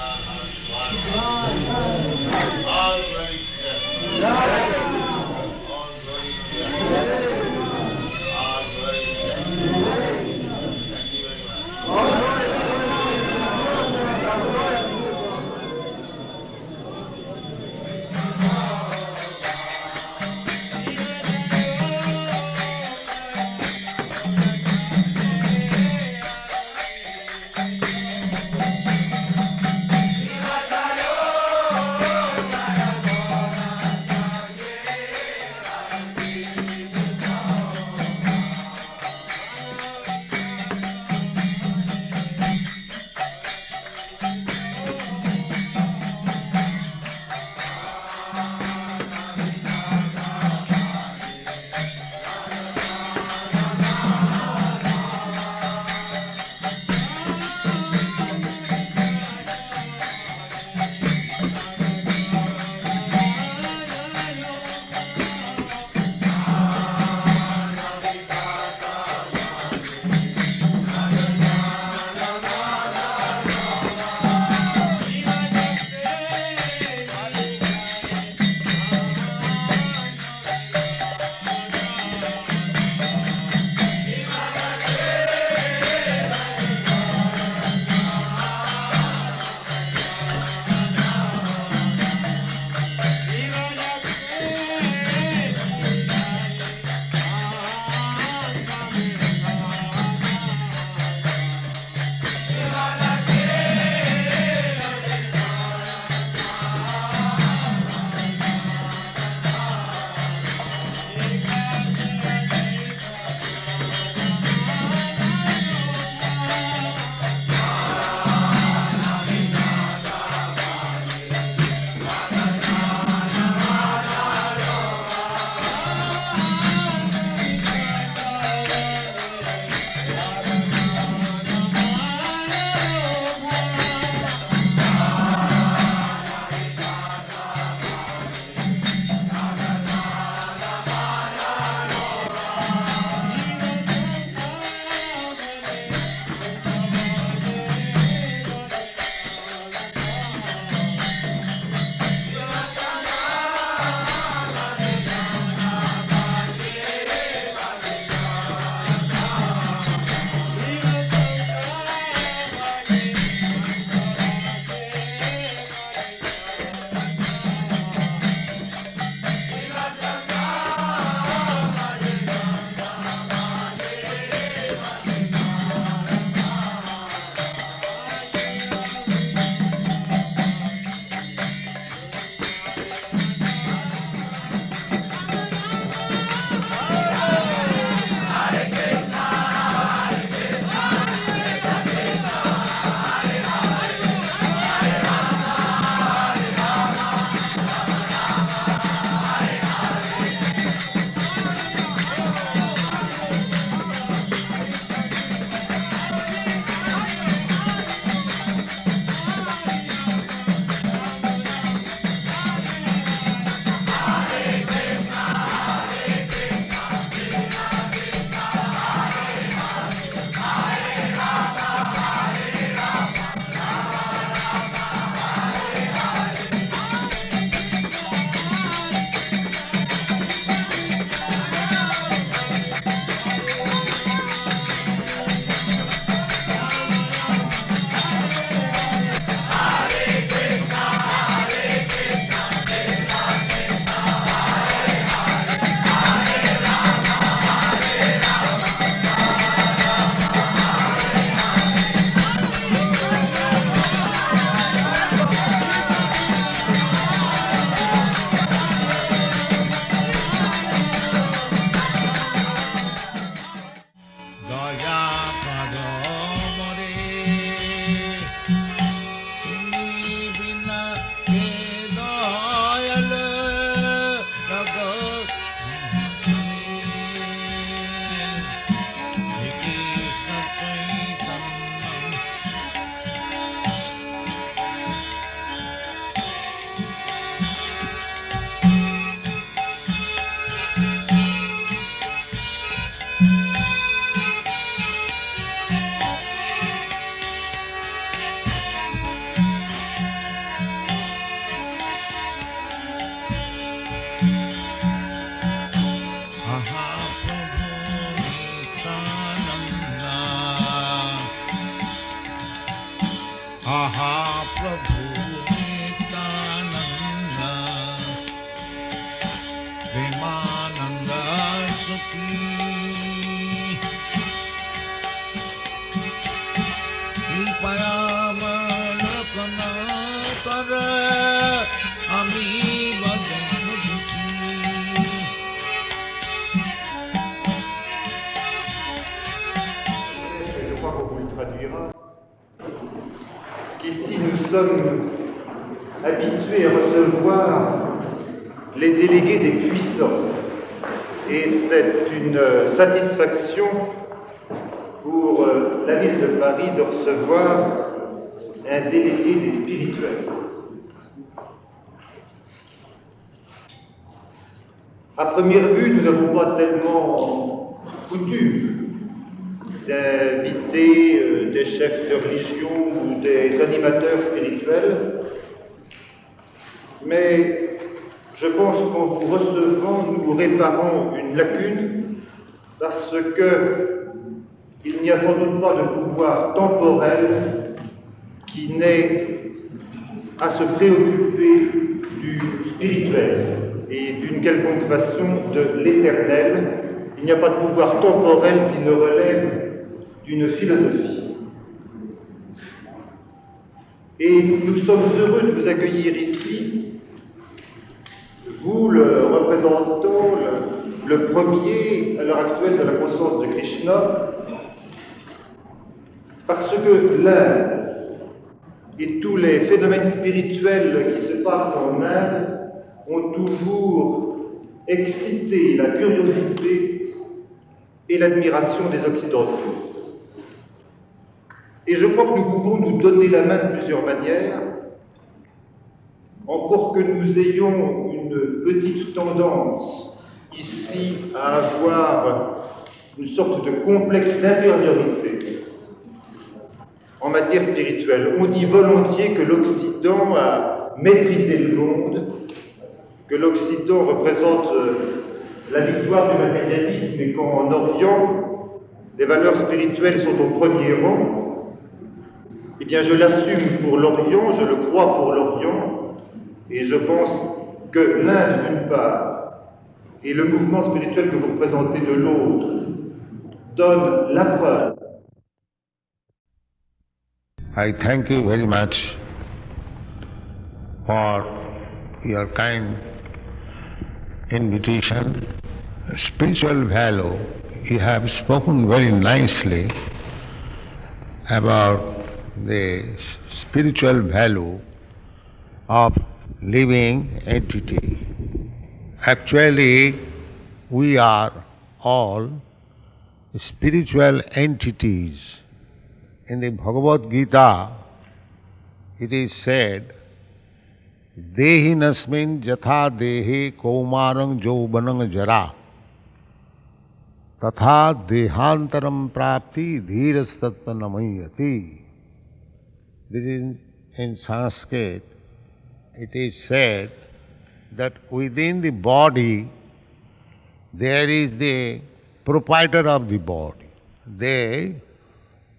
All glory to God. All glory to God. All glory to God. Thank you very much. आहा प्रभु नित्यानंद प्रेमानंद सुखी कृपयावलोकन कर আমি ভজন দুঃখী। Je crois qu'on vous le traduira, qu'ici nous sommes habitués à recevoir les délégués des puissants. Et c'est une satisfaction pour la ville de Paris de recevoir un délégué des spirituels. À première vue, nous n'avons pas tellement coutume d'inviter des chefs de religion ou des animateurs spirituels, mais je pense qu'en vous recevant, nous réparons une lacune parce que il n'y a sans doute pas de pouvoir temporel qui n'ait à se préoccuper du spirituel et d'une quelconque façon de l'éternel. Il n'y a pas de pouvoir temporel qui ne relève d'une philosophie. Et nous sommes heureux de vous accueillir ici, vous, le représentant, le premier à l'heure actuelle de la conscience de Krishna, parce que l'Inde et tous les phénomènes spirituels qui se passent en Inde ont toujours excité la curiosité et l'admiration des Occidentaux. Et je crois que nous pouvons nous donner la main de plusieurs manières, encore que nous ayons une petite tendance ici à avoir une sorte de complexe d'infériorité en matière spirituelle. On dit volontiers que l'Occident a maîtrisé le monde, que l'Occident représente la victoire du matérialisme et qu'en Orient, les valeurs spirituelles sont au premier rang. Eh bien, je l'assume pour l'Orient, je le crois pour l'Orient, et je pense que l'Inde, d'une part, et le mouvement spirituel que vous représentez de l'autre, donnent la preuve. I thank you very much for your kind invitation. Spiritual value, you have spoken very nicely about the spiritual value of living entity. Actually, we are all spiritual entities. In the Bhagavad Gita, it is said, Dehinasmin jatha dehe kaumarang jaubanang jara tatha dehantaram prapti dhirastatta namayati. This is in Sanskrit. It is said that within the body there is the proprietor of the body. The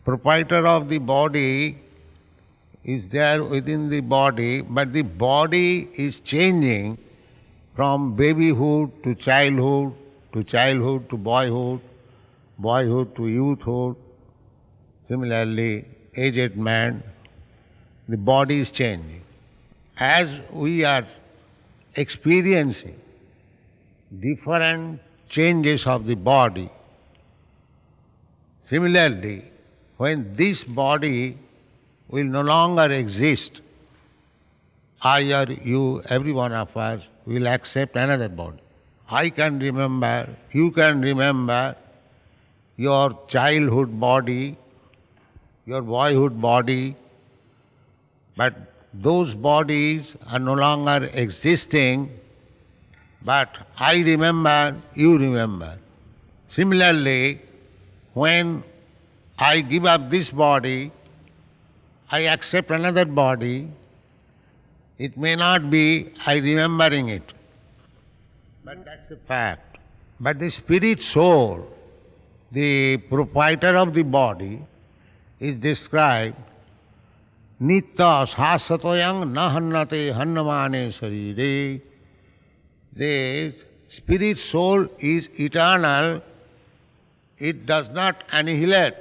proprietor of the body is there within the body, but the body is changing from babyhood to childhood to boyhood, boyhood to youthhood. Similarly, aged man, the body is changing. As we are experiencing different changes of the body, similarly, when this body will no longer exist, I or you, every one of us, will accept another body. I can remember, you can remember your childhood body, your boyhood body, but those bodies are no longer existing, but I remember, you remember. Similarly, when I give up this body, I accept another body, it may not be I remembering it, but that's a fact. But the spirit soul, the proprietor of the body, is described Nitya sasatoyang na hannate hannamane sarire. The spirit soul is eternal. It does not annihilate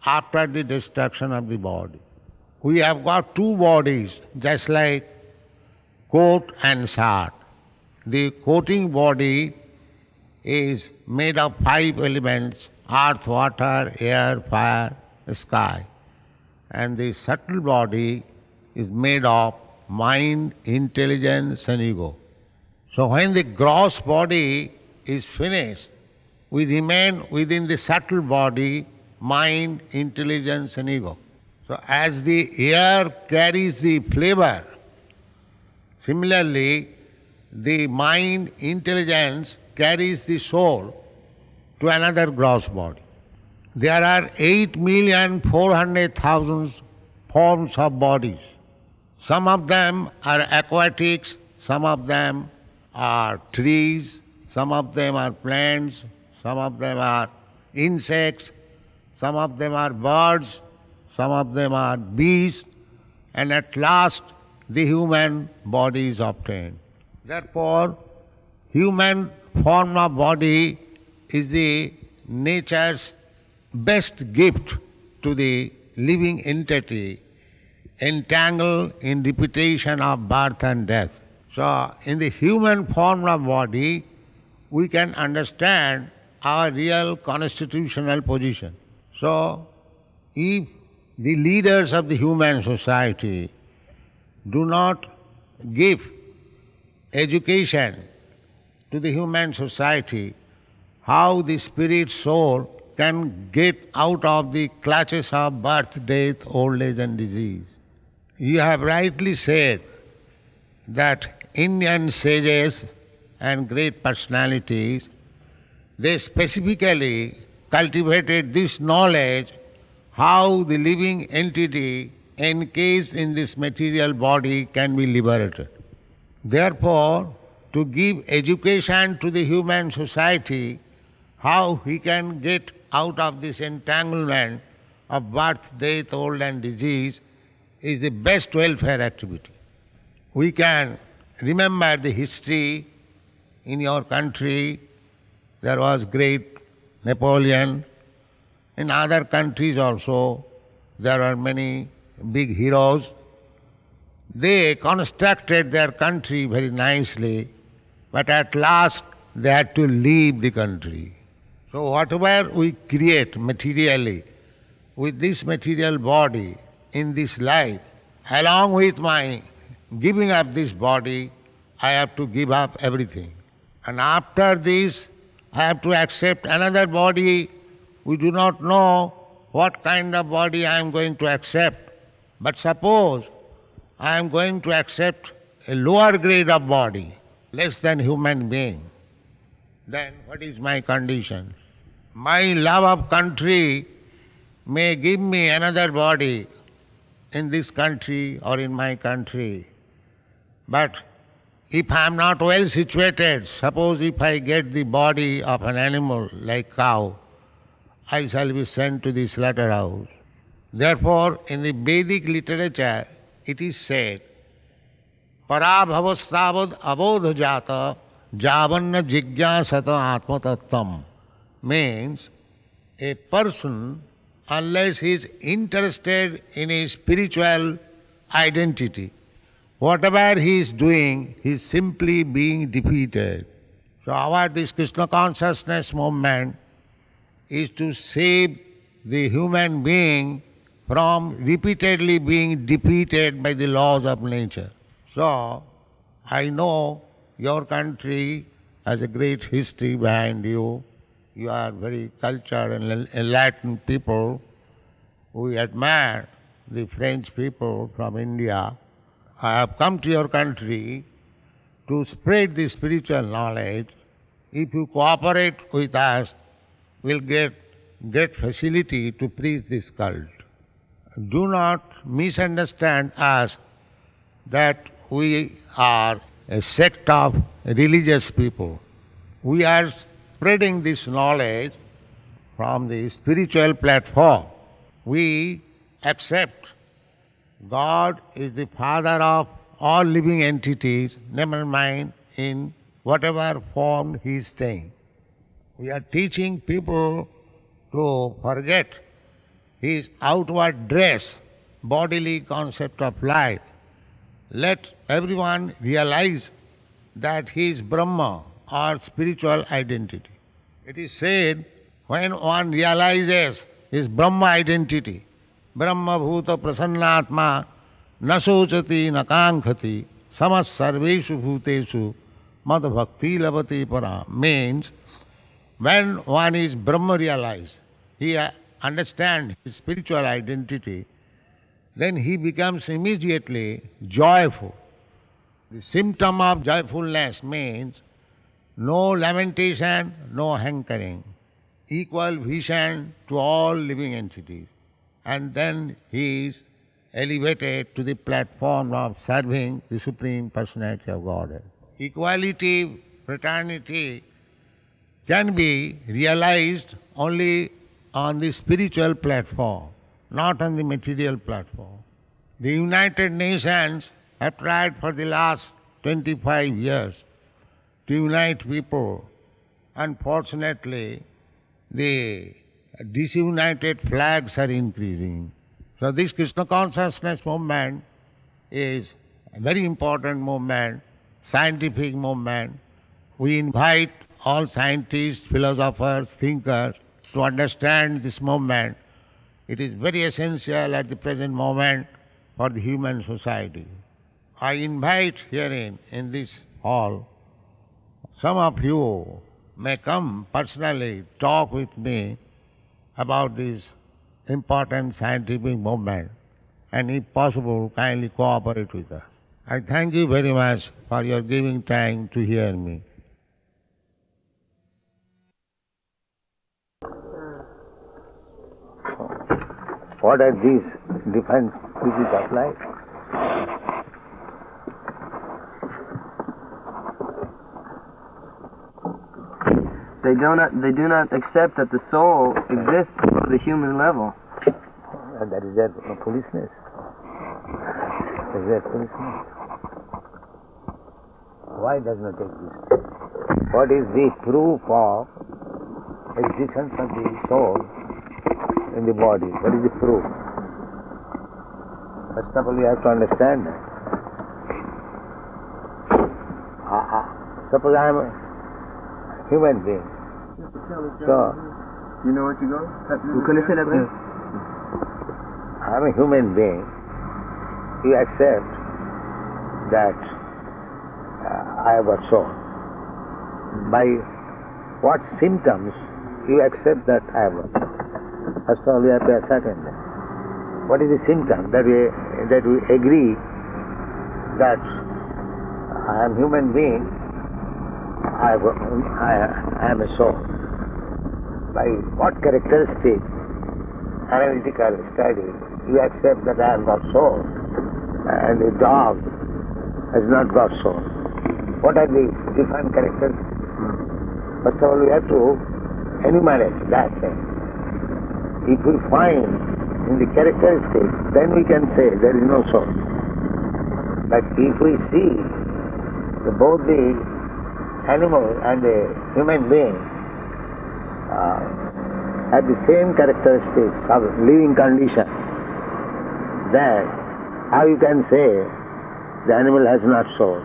after the destruction of the body. We have got two bodies, just like coat and shirt. The coating body is made of 5 elements: earth, water, air, fire, sky. And the subtle body is made of mind, intelligence and ego. So when the gross body is finished, we remain within the subtle body, mind, intelligence and ego. So as the air carries the flavor, similarly the mind, intelligence carries the soul to another gross body. There are 8,400,000 forms of bodies. Some of them are aquatics, some of them are trees, some of them are plants, some of them are insects, some of them are birds, some of them are beasts, and at last the human body is obtained. Therefore, human form of body is the nature's best gift to the living entity entangled in repetition of birth and death. So, in the human form of body, we can understand our real constitutional position. So, if the leaders of the human society do not give education to the human society, how the spirit soul can get out of the clutches of birth, death, old age and disease. You have rightly said that Indian sages and great personalities, they specifically cultivated this knowledge how the living entity encased in this material body can be liberated. Therefore, to give education to the human society, how he can get out of this entanglement of birth, death, old and disease is the best welfare activity. We can remember the history in your country. There was great Napoleon. In other countries also there are many big heroes. They constructed their country very nicely, but at last they had to leave the country. So whatever we create materially with this material body in this life, along with my giving up this body, I have to give up everything. And after this, I have to accept another body. We do not know what kind of body I am going to accept. But suppose I am going to accept a lower grade of body, less than human being, then what is my condition? My love of country may give me another body in this country or in my country. But if I am not well situated, suppose if I get the body of an animal like cow, I shall be sent to the slaughterhouse. Therefore, in the Vedic literature, it is said, Parabhavastavad abodhajata javanna jigyasata atmatattam, means a person, unless he is interested in his spiritual identity, whatever he is doing, he is simply being defeated. So our this Krishna consciousness movement is to save the human being from repeatedly being defeated by the laws of nature. So I know your country has a great history behind you. You are very cultured and enlightened people. We admire the French people from India. I have come to your country to spread the spiritual knowledge. If you cooperate with us, we'll get great facility to preach this cult. Do not misunderstand us that we are a sect of religious people. We are spreading this knowledge from the spiritual platform. We accept God is the father of all living entities, never mind in whatever form he is staying. We are teaching people to forget his outward dress, bodily concept of life. Let everyone realize that he is Brahma or spiritual identity. It is said, when one realizes his Brahma identity, Brahma bhuta prasannatma na sochati na kankhati samas sarveshu bhuteshu mad bhakti labati para, means when one is Brahma realized, he understands his spiritual identity, then he becomes immediately joyful. The symptom of joyfulness means no lamentation, no hankering, equal vision to all living entities. And then he is elevated to the platform of serving the Supreme Personality of Godhead. Equality, fraternity can be realized only on the spiritual platform, not on the material platform. The United Nations have tried for the last 25 years to unite people. Unfortunately, the disunited flags are increasing. So this Krishna consciousness movement is a very important movement, scientific movement. We invite all scientists, philosophers, thinkers to understand this movement. It is very essential at the present moment for the human society. I invite herein, in this hall, some of you may come personally, talk with me about this important scientific movement, and if possible, kindly cooperate with us. I thank you very much for your giving time to hear me. What are these different species of life? They do not accept that the soul exists below the human level. And that is their foolishness. That is their foolishness. Why does not exist? What is the proof of existence of the soul in the body? What is the proof? First of all, you have to understand that. Suppose I am a human being. So, you know what you go? I am a human being. You accept that I have a soul. By what symptoms you accept that I have a soul? First of all, we have to ascertain that. What is the symptom that we agree that I am human being, I am a soul? By what characteristic, analytical study, you accept that I have got soul and the dog has not got soul? What are the different characteristics? First of all, we have to enumerate that thing. If we find in the characteristics, then we can say there is no soul. But if we see both the animal and the human being have the same characteristics of living condition, then how you can say the animal has not soul?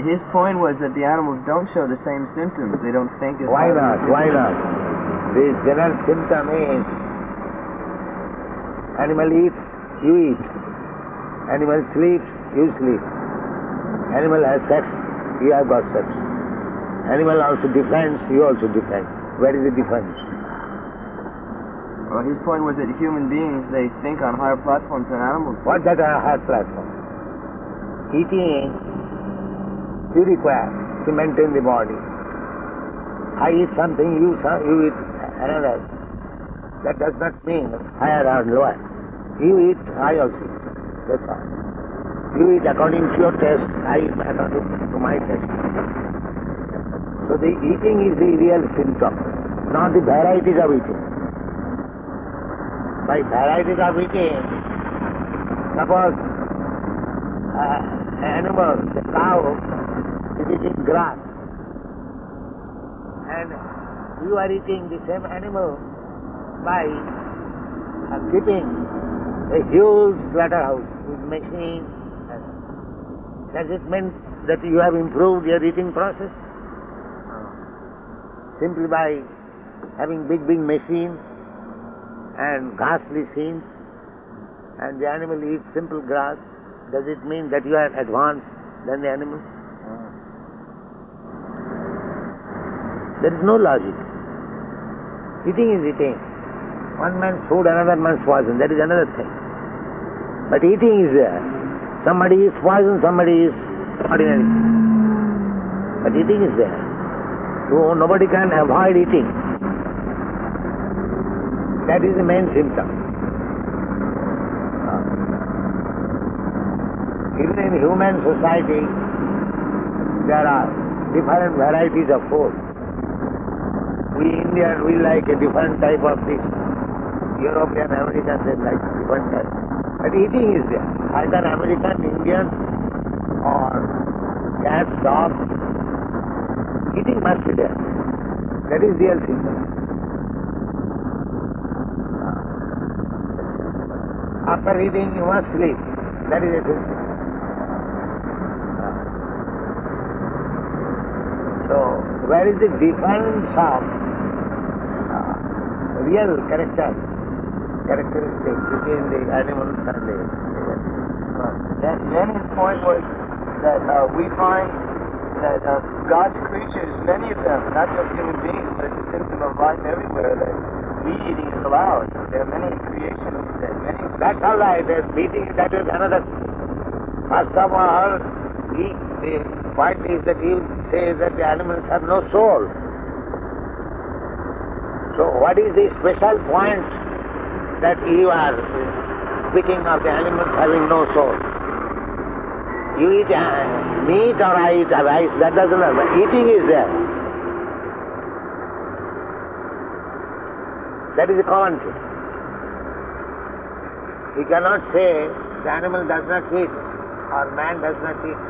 His point was that the animals don't show the same symptoms. They don't think as Why not? Why not? The general symptom is animal eats, you eat. Animal sleeps, you sleep. Animal has sex, you have got sex. Animal also defends, you also defend. Where is the difference? Well, his point was that human beings, they think on higher platforms than animals. What that are higher platform? Eating, you require to maintain the body. I eat something, you eat another. That does not mean higher or lower. You eat, I also eat. That's all. You eat according to your taste, I eat according to my taste. So the eating is the real symptom, not the varieties of eating. By varieties of eating, Suppose an animal, the cow, is eating grass, and you are eating the same animal by keeping a huge slaughterhouse with machines. Does it mean that you have improved your eating process? Simply by having big machines and ghastly scenes, and the animal eats simple grass, does it mean that you are advanced than the animal? There is no logic. Eating is eating. One man's food, another man's poison. That is another thing. But eating is there. Somebody is poison, somebody is ordinary. But eating is there. So nobody can avoid eating. That is the main symptom. Even in human society, there are different varieties of food. We Indians, we like a different type of fish. European, Americans, they like different type. But eating is there. Either American, Indian, or cat, dog. Eating must be there. That is real symptom. After eating, you must sleep. That is a symptom. So, where is the difference of real characteristics between the animals and the Then his point was that we find that God's creatures, many of them, not just human beings, but it's a symptom of life everywhere, that meat eating is allowed. There are many creations that many... That's all right. Meeting, that is another. First of all, the point is that you say that the animals have no soul. So what is the special point that you are speaking of the animals having no soul? You eat meat or I eat rice, that doesn't matter. Eating is there. That is a common thing. You cannot say the animal does not eat or man does not eat.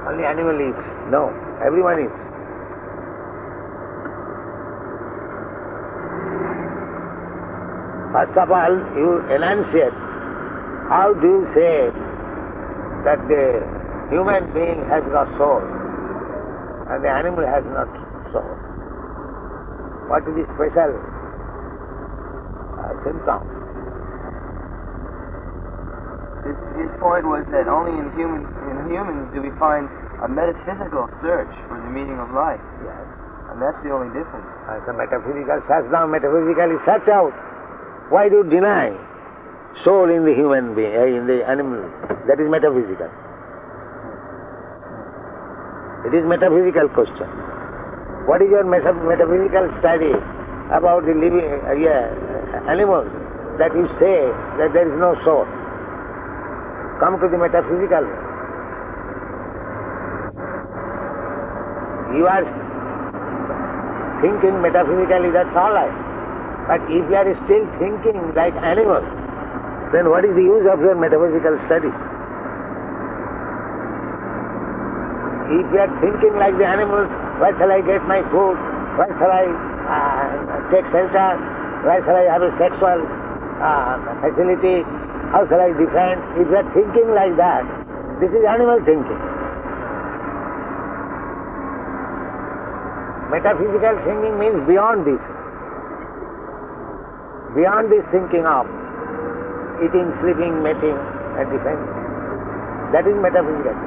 Only animal eats. No, everyone eats. First of all, you enunciate. How do you say that the human being has got soul and the animal has not soul? What is the special symptom? His point was that only in humans do we find a metaphysical search for the meaning of life. Yes. And that's the only difference. The metaphysical search now, metaphysically search out. Why do you deny soul in the human being, in the animal? That is metaphysical. It is metaphysical question. What is your metaphysical study about the living animals that you say that there is no soul? Come to the metaphysical. You are thinking metaphysically, that's all right. But if you are still thinking like animals, then what is the use of your metaphysical studies? If you are thinking like the animals, where shall I get my food? Where shall I take shelter? Where shall I have a sexual facility? How shall I defend? If you are thinking like that, this is animal thinking. Metaphysical thinking means beyond this. Beyond this thinking of eating, sleeping, mating and defending. That is metaphysical.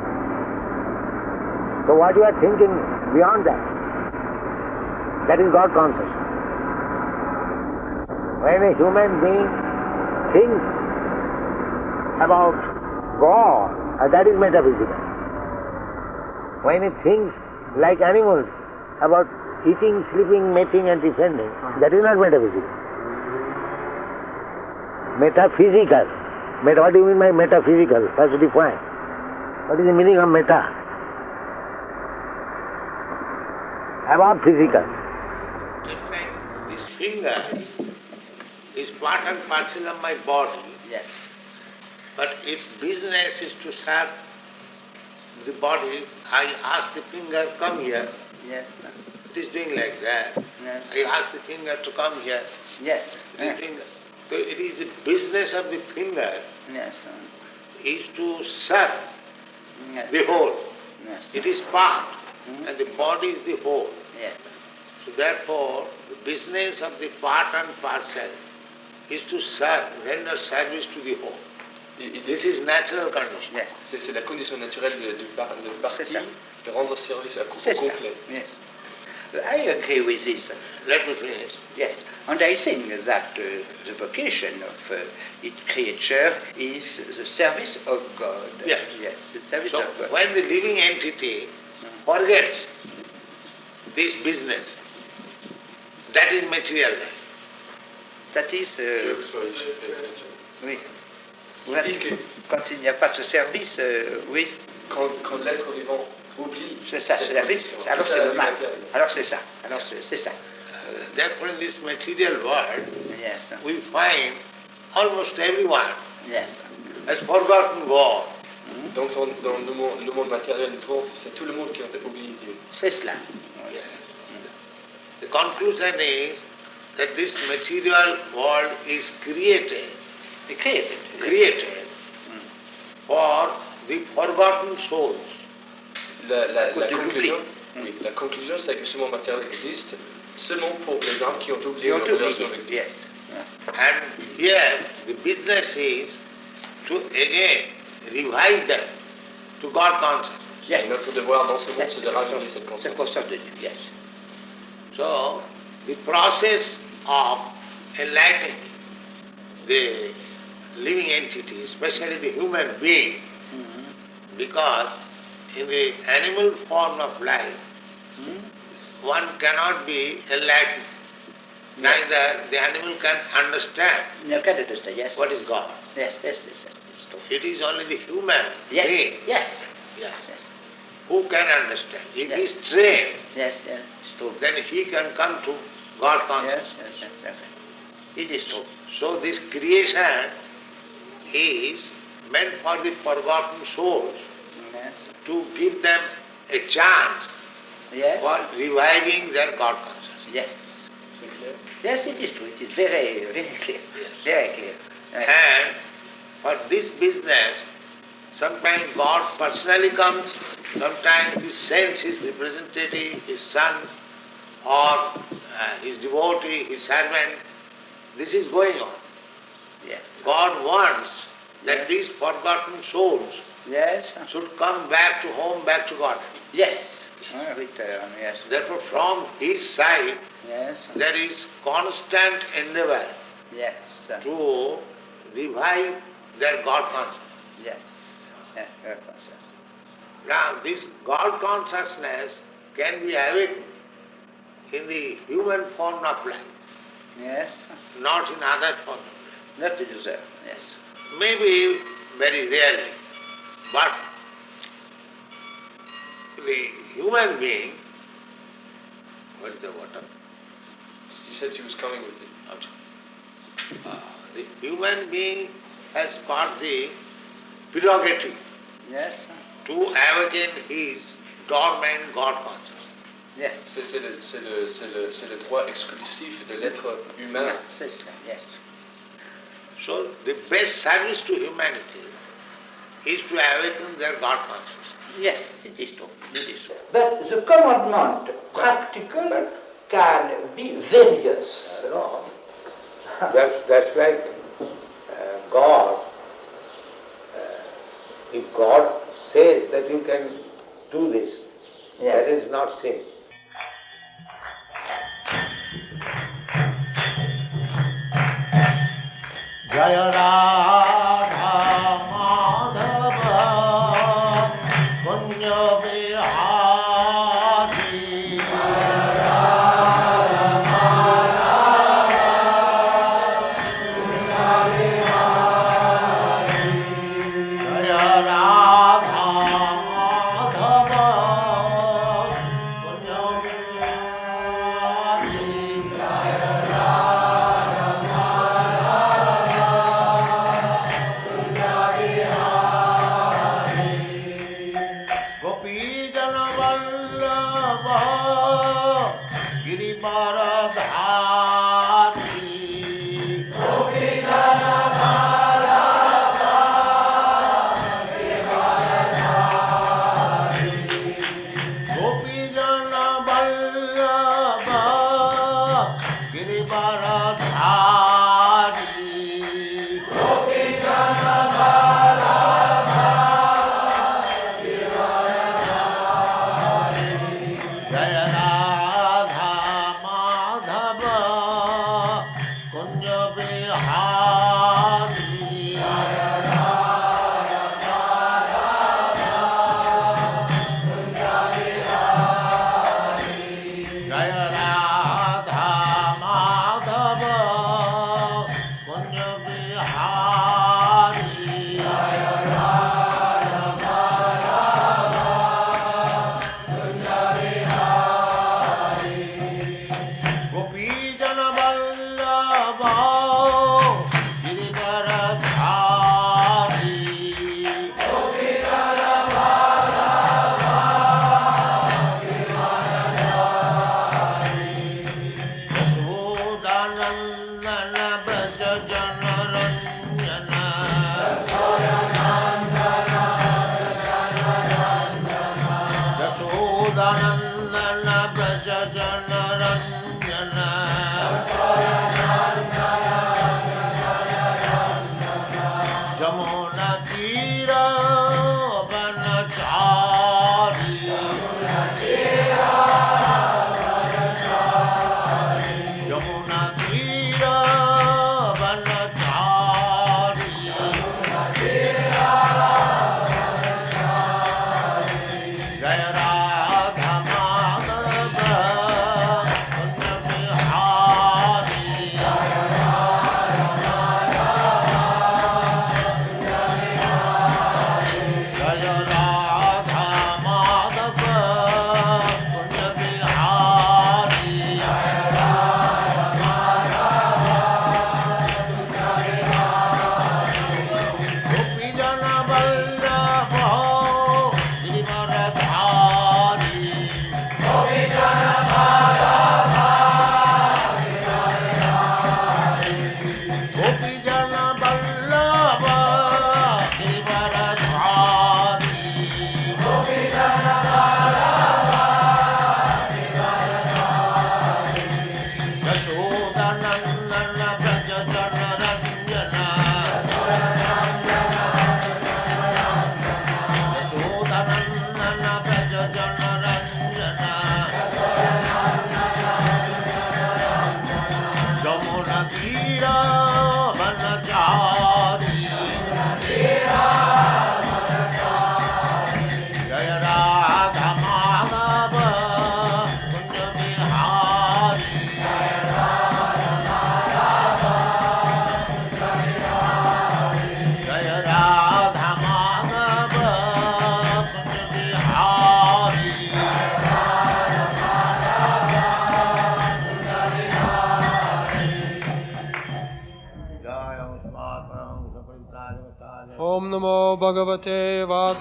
So what you are thinking beyond that is God consciousness. When a human being thinks about God, that is metaphysical. When he thinks like animals about eating, sleeping, mating and defending, that is not metaphysical. Metaphysical. What do you mean by metaphysical? First define. What is the meaning of meta? Above physical. Just like this finger is part and parcel of my body. Yes. but its business is to serve the body. I ask the finger, come here. Yes, It is doing like that. yes, I ask the finger to come here. yes, It is doing, so it is the business of the finger yes, is to serve yes, the whole. yes, It is part, and the body is the whole. yes, So therefore, the business of the part and parcel is to serve, render service to the whole. This is natural condition. yes. C'est la condition naturelle de partie, C'est ça. de rendre service à C'est ça. complet. Yes. I agree with this. Let me finish. Yes, and I think that the vocation of its creature is the service of God. Yes. Yes, the service So of God. when the living entity forgets this business, that is material life. That is, oui. Et que Quand il n'y a pas de service, oui, quand l'être vivant oublie c'est ça, cette c'est la vie. condition, Alors c'est c'est ça, le la mal. vie matérielle. Alors c'est ça. Alors c'est ça. Therefore in this material world, Yes, we find almost everyone yes, has forgotten God. Donc dans le monde matériel, nous trouvons que c'est tout le monde qui a oublié Dieu. c'est cela. The conclusion is that this material world is created C'est created. for the forgotten souls. La Cause de conclusion, l'oubli. oui, la conclusion, c'est que ce monde matériel existe seulement pour les âmes qui ont oublié Ils ont leur relation oublié. avec Dieu. Yes. And here the business is to again revive them to God consciousness. Et notre devoir dans ce monde, c'est de raviver cette C'est conscience. conscience de Dieu. Yes. So the process of enlightening the living entity, especially the human being, because in the animal form of life, one cannot be enlightened. Neither the animal can understand No can understand. Yes. what is God. Yes. Yes. Yes. Yes. It's true. It is only the human Yes. being Yes. yeah, Yes. who can understand. If he Yes. is trained, Yes. Yes. It's true. then he can come to God Yes. consciousness. Yes. Yes. Yes. It is true. So this creation is meant for the forgotten souls Yes. to give them a chance Yes. for reviving their God consciousness. Yes. C'est clair? Yes. It is true. It is very, very clear. Yes. Very clear. Yes. And for this business, sometimes God personally comes, sometimes He sends His representative, His son, or His devotee, His servant. This is going on. Yes. God wants that these forgotten souls Yes. should come back to home, back to God. Yes. Return. Yes. Therefore, from His side, Yes. there is constant endeavor Yes. to revive their God consciousness. Yes. Yes. Very conscious. Now, this God consciousness can be awakened in the human form of life, Yes. not in other form of life. Not to deserve. Yes. Maybe very rarely, but the human being, what is the water? You said she was coming with you. The human being has got the prerogative Yes. to awaken his dormant God consciousness. Yes. C'est le droit exclusif de l'être humain. Yes. Yes. Yes. So the best service to humanity is to awaken their God consciousness. Yes. It is true. It is true. But the commandment practical can be various. That's like God. If God says that you can do this, that is not sin. Jaya Radha Madhava Punya Vihari. Jaya Radha Madhava Punya Vihari.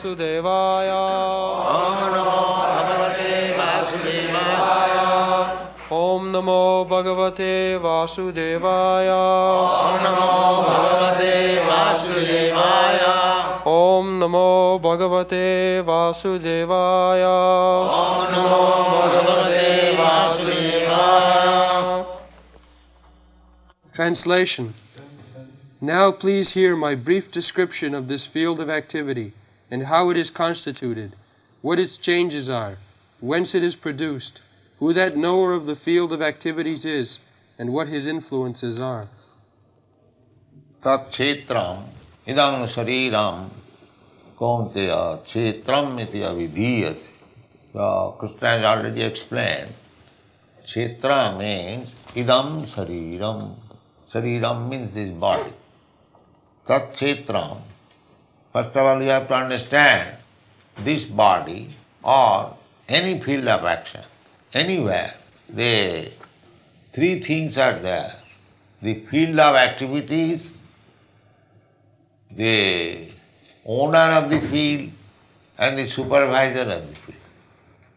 Vasudevaya. Om Namo Bhagavate Vasudevaya. Om Namo Bhagavate Vasudevaya. Om Namo Bhagavate Vasudevaya. Om Namo Bhagavate Vasudevaya. Om Namo Bhagavate Vasudevaya. Translation. Now please hear my brief description of this field of activity and how it is constituted, what its changes are, whence it is produced, who that knower of the field of activities is, and what his influences are. Tat kshetram idam shariram kaunteya kshetram iti avidhiyate. So Krishna has already explained. Kshetra means idam shariram. Shariram means this body. Tat kshetram. First of all, you have to understand this body or any field of action, anywhere, the three things are there. The field of activities, the owner of the field, and the supervisor of the field.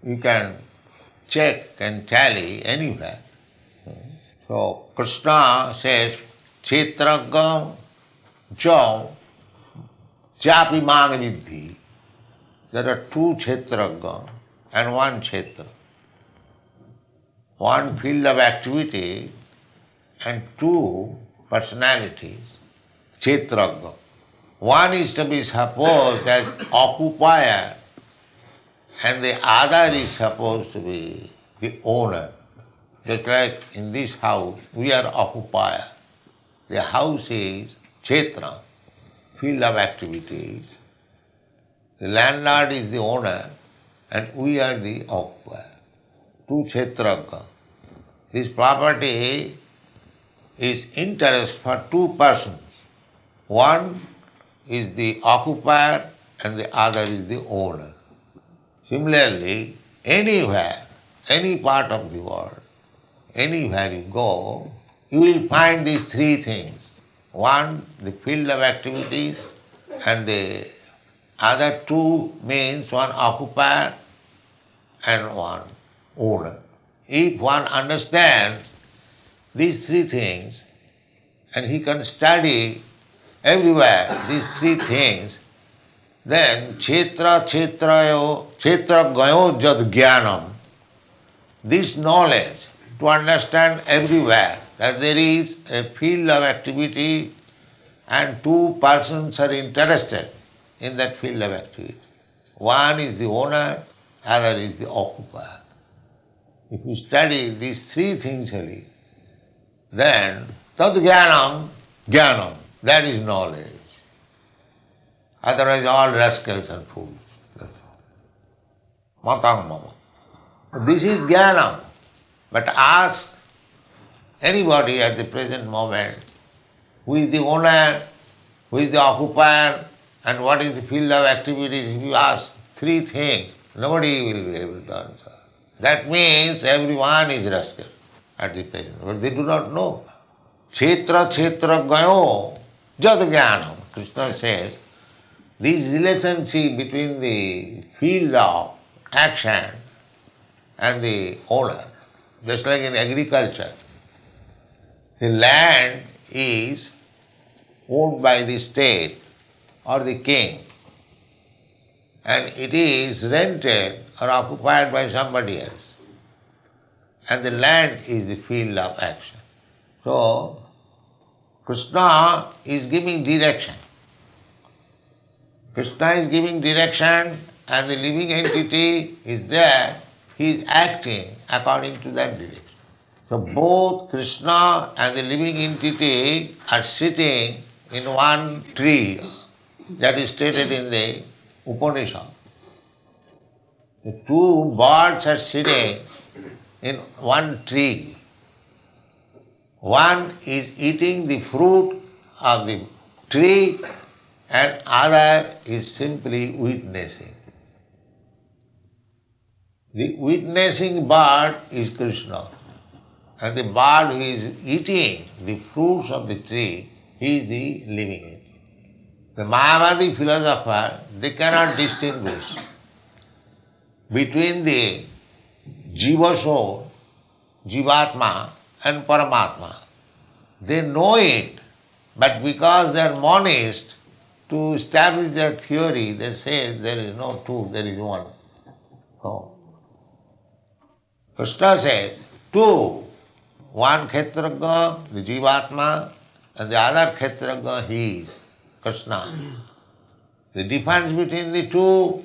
You can check and tally anywhere. So Krishna says, Kshetragam Jam Chapi Mang Vidhi. There are two Kshetragam and one Kshetra. One field of activity and two personalities, Kshetragam. One is to be supposed as occupier and the other is supposed to be the owner. Just like in this house, we are occupier. The house is Kshetra, field of activities. The landlord is the owner and we are the occupier. Two Kshetragam. This property is interest for two persons. One is the occupier and the other is the owner. Similarly, anywhere, any part of the world, anywhere you go, you will find these three things. One, the field of activities, and the other two means one occupier and one owner. If one understands these three things, and he can study everywhere these three things, then kshetragayo jad jnanam, this knowledge to understand everywhere that there is a field of activity and two persons are interested in that field of activity. One is the owner, other is the occupier. If you study these three things only, then tad jnanam, that is knowledge. Otherwise all rascals and fools. That's all. Matang mama. This is jnanam. But ask anybody at the present moment, who is the owner, who is the occupier, and what is the field of activities. If you ask three things, nobody will be able to answer. That means everyone is rascal at the present, but they do not know. Kshetra gayo jad jnanam. Krishna says, this relationship between the field of action and the owner, just like in agriculture, the land is owned by the state or the king, and it is rented or occupied by somebody else. And the land is the field of action. So, Krishna is giving direction. Krishna is giving direction and the living entity is there, he is acting according to that direction. So both Krishna and the living entity are sitting in one tree that is stated in the Upanishad. The two birds are sitting in one tree. One is eating the fruit of the tree and other is simply witnessing. The witnessing bird is Krishna, and the bird who is eating the fruits of the tree, he is the living entity. The Mayavadi philosopher, they cannot distinguish between the Jiva soul, Jivatma and Paramatma. They know it, but because they are monists, to establish their theory, they say there is no two, there is one. No. Krishna says two. One Kshetrajna, the Jivatma, and the other Kshetrajna, he is Krishna. The difference between the two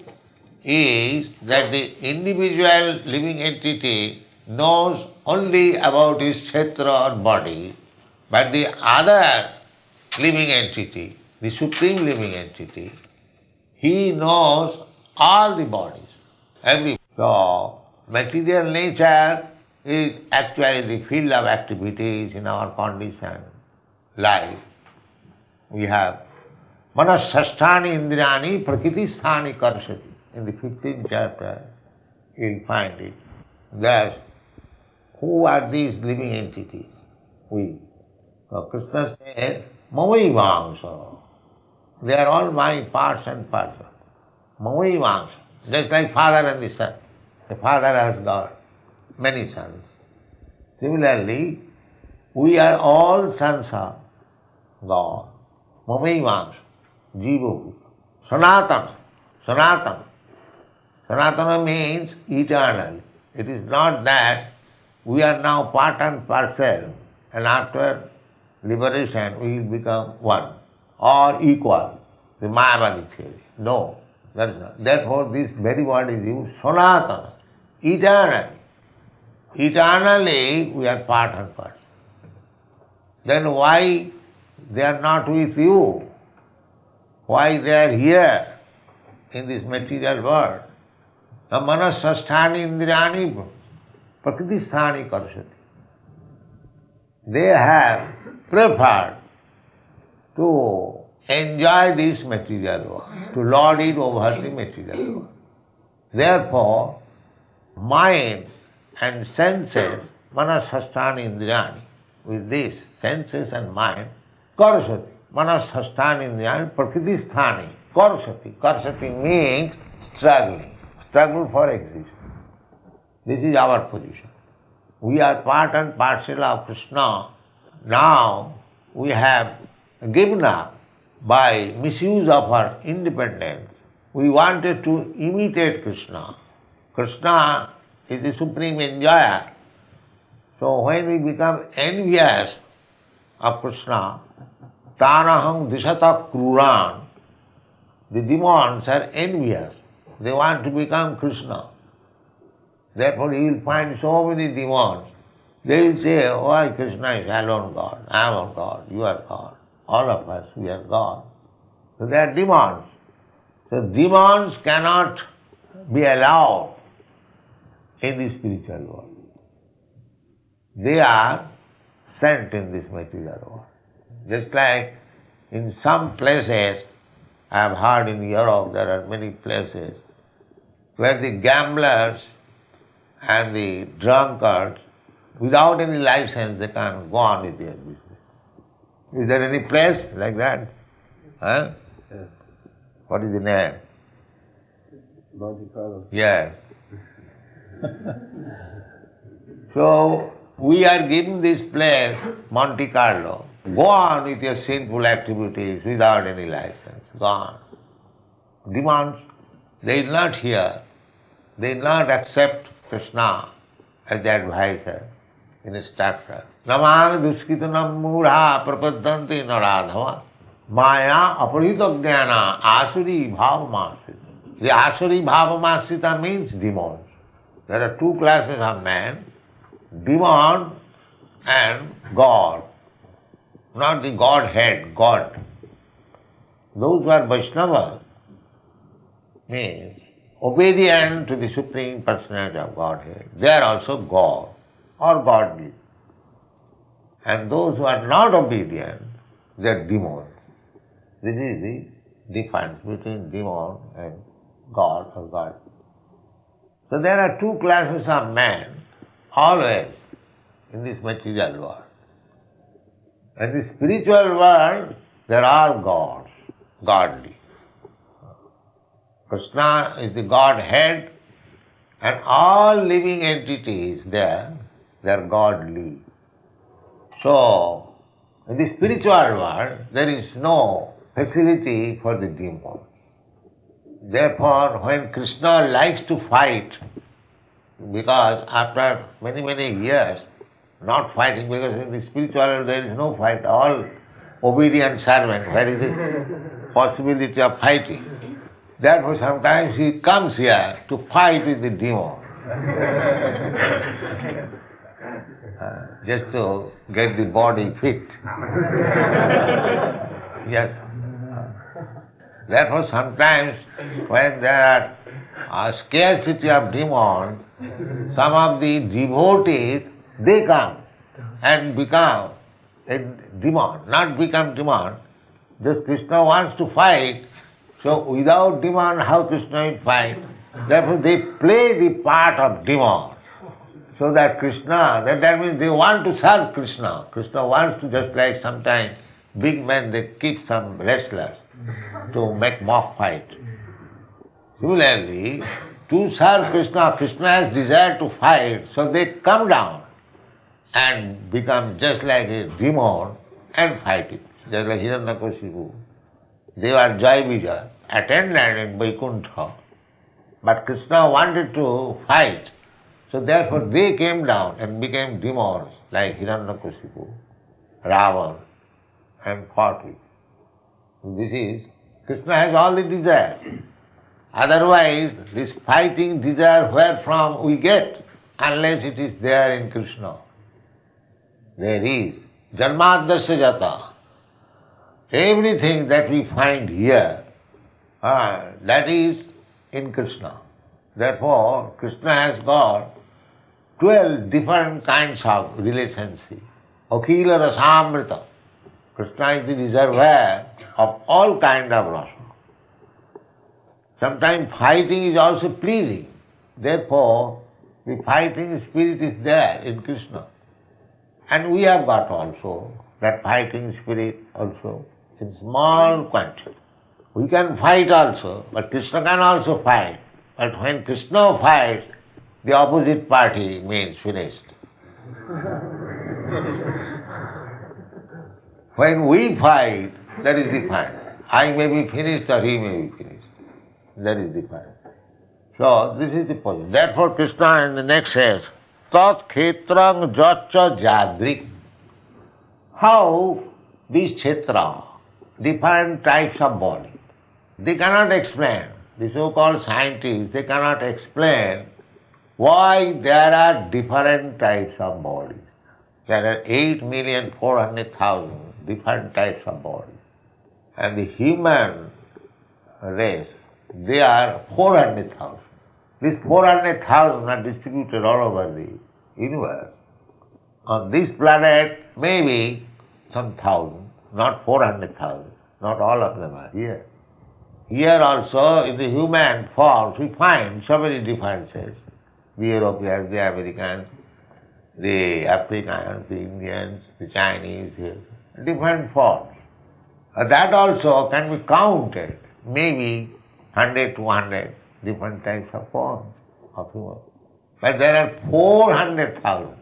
is that the individual living entity knows only about his kshetra or body, but the other living entity, the supreme living entity, he knows all the bodies, every. So, material nature is actually the field of activities in our conditioned life. We have Manasasthani Indriyani Prakriti Sthani Karshati. In the 15th chapter, you'll find it. Thus, who are these living entities? We. So Krishna says, Mamaivamsa. They are all my parts and parcels. Mamaivamsa. Just like father and the son. The father has got many sons. Similarly, we are all sons of God. Mamaivamsa. Jiva. Sanatana. Sanatana. Sanatana means eternal. It is not that we are now part and parcel and after liberation we will become one or equal, the Mayavadi theory. No, that is not. Therefore this very word is used, Sanatana, eternally. Eternally we are part and parcel. Then why they are not with you? Why they are here in this material world? The manasasthani indriyani prakriti sthani karshati. They have preferred to enjoy this material world, to lord it over the material world. Therefore, mind and senses, manasasthani indriyani, with this senses and mind, karshati. Manasasthani indriyani prakriti sthani, karshati. Karshati means struggling. Struggle for existence. This is our position. We are part and parcel of Krishna. Now we have given up by misuse of our independence. We wanted to imitate Krishna. Krishna is the supreme enjoyer. So when we become envious of Krishna, Tanaham Dishata Kruran, the demons are envious. They want to become Krishna. Therefore you will find so many demons. They will say, why Krishna is alone God, I am God, you are God. All of us, we are God. So they are demons. So demons cannot be allowed in the spiritual world. They are sent in this material world. Just like in some places, I have heard in Europe there are many places where the gamblers and the drunkards, without any license, they can go on with their business. Is there any place like that? Huh? Yes. What is the name? Monte Carlo. Yes. So, we are given this place, Monte Carlo. Go on with your sinful activities without any license. Go on. Demands, they will not hear. They will not accept Krishna as the advisor, instructor. Namang duskitanam mudha prapadanti naradhava maya aparita jnana asuri bhavamasita. The asuri bhavamasita means demons. There are two classes of men, demon and God. Not the Godhead, God. Those who are Vaishnavas means obedient to the Supreme Personality of Godhead. They are also God or godly. And those who are not obedient, they are demons. This is the difference between demon and God or God. So there are two classes of men always in this material world. In the spiritual world, there are gods. godly. Krishna is the Godhead, and all living entities there, they are godly. So, in the spiritual world, there is no facility for the demons. Therefore, when Krishna likes to fight, because after many, many years not fighting, because in the spiritual world there is no fight, all obedient servant, where is the possibility of fighting? Therefore, sometimes he comes here to fight with the demon. Just to get the body fit. Yes. Therefore, sometimes when there are scarcity of demons, some of the devotees, they come and become a demon, not become demon. Just Krishna wants to fight, so without demon, how Krishna will fight? Therefore, they play the part of demon. So that Krishna, that means they want to serve Krishna. Krishna wants to, just like sometimes big men, they keep some wrestlers to make mock fight. Similarly, to serve Krishna, Krishna has desire to fight, so they come down and become just like a demon and fight it. Just like Hiranyakashipu. They were Jai Vijay, attendant in Vaikuntha. But Krishna wanted to fight. So therefore they came down and became demons like Hiranyakashipu, Ravan, and fought with. This is, Krishna has all the desires. Otherwise, this fighting desire wherefrom we get, unless it is there in Krishna. There is. Janmadasya jata. Everything that we find here, that is in Krishna. Therefore, Krishna has got 12 different kinds of relationship. Akhila Rasamrita. Krishna is the reservoir of all kind of rasa. Sometimes fighting is also pleasing. Therefore, the fighting spirit is there in Krishna. And we have got also that fighting spirit also in small quantity. We can fight also, but Krishna can also fight. But when Krishna fights, the opposite party means finished. When we fight, that is the fight. I may be finished or he may be finished. That is the fight. So this is the position. Therefore Krishna in the next says, Tat Khetrang Jacha Jadrik. How these Kshetra, different types of body, they cannot explain. The so-called scientists, they cannot explain why there are different types of bodies. There are 8,400,000 different types of bodies. And the human race, they are 400,000. These 400,000 are distributed all over the universe. On this planet, maybe some thousand, not 400,000. Not all of them are here. Here also, in the human forms, we find so many differences. The Europeans, the Americans, the Africans, the Indians, the Chinese, different forms. That also can be counted, maybe 100, 200 different types of forms of human. But there are 400,000.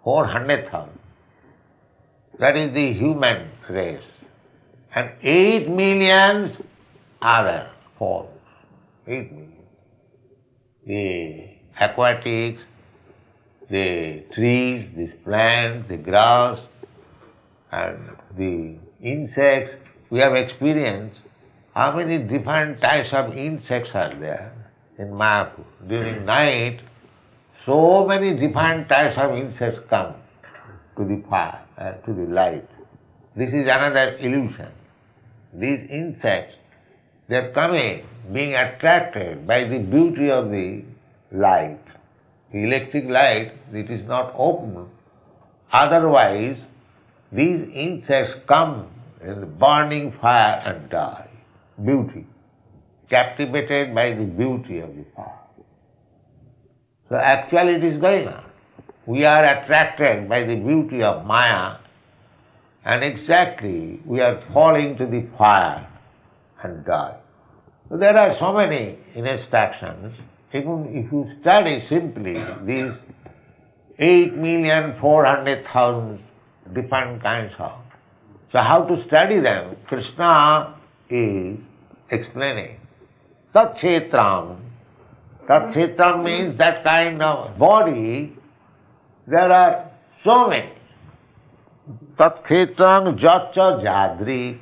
400,000. That is the human race. And 8 million other forms. 8 million. The aquatics, the trees, the plants, the grass, and the insects. We have experienced how many different types of insects are there in Mayapur. During night, so many different types of insects come to the fire, to the light. This is another illusion. These insects, they are coming, being attracted by the beauty of the light. The electric light, it is not open. Otherwise, these insects come in the burning fire and die. Beauty. Captivated by the beauty of the fire. So actually it is going on. We are attracted by the beauty of Maya, and exactly we are falling to the fire and die. So there are so many instructions. Even if you study simply these 8,400,000 different kinds of. So how to study them? Krishna is explaining. Tat Kshetram. Tat Kshetram means that kind of body. There are so many. Tat Kshetram Jatcha Jadri.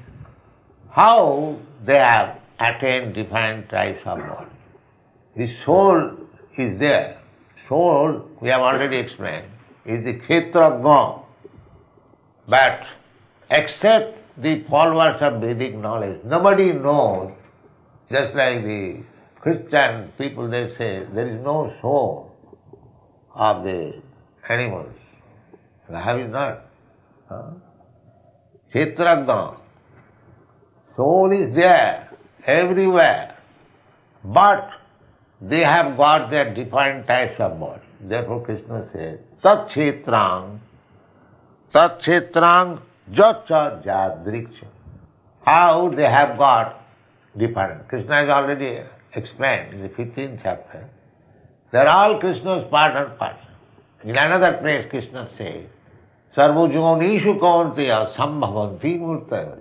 How they have attained different types of body. The soul is there. Soul, we have already explained, is the Kshetrajna. But except the followers of Vedic knowledge, nobody knows, just like the Christian people, they say there is no soul of the animals. How is not? Kshetrajna. Soul is there, everywhere. But they have got their different types of body. Therefore Krishna says, Tat Kshetrang Jatcha Jadriksha. How they have got different. Krishna has already explained in the 15th chapter. They are all Krishna's part and parcel. In another place Krishna says, Sarvojonishu kaunteya sambhavanti murtaya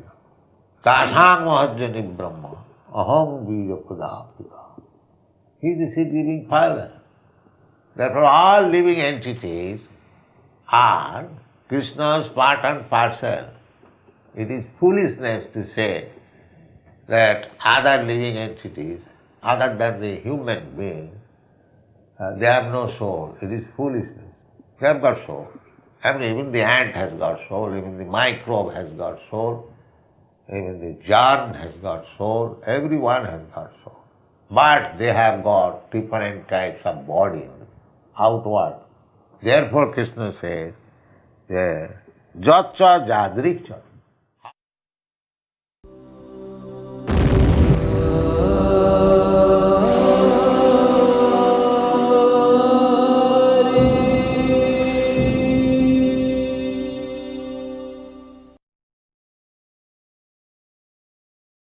tasang mahajjani brahma aham vijapadapika. He is the seed-giving Father. Therefore all living entities are Krishna's part and parcel. It is foolishness to say that other living entities, other than the human being, they have no soul. It is foolishness. They have got soul. I mean, even the ant has got soul, even the microbe has got soul, even the germ has got soul, everyone has got soul. But they have got different types of body outward. Therefore Krishna says, Jatcha Jadriksha.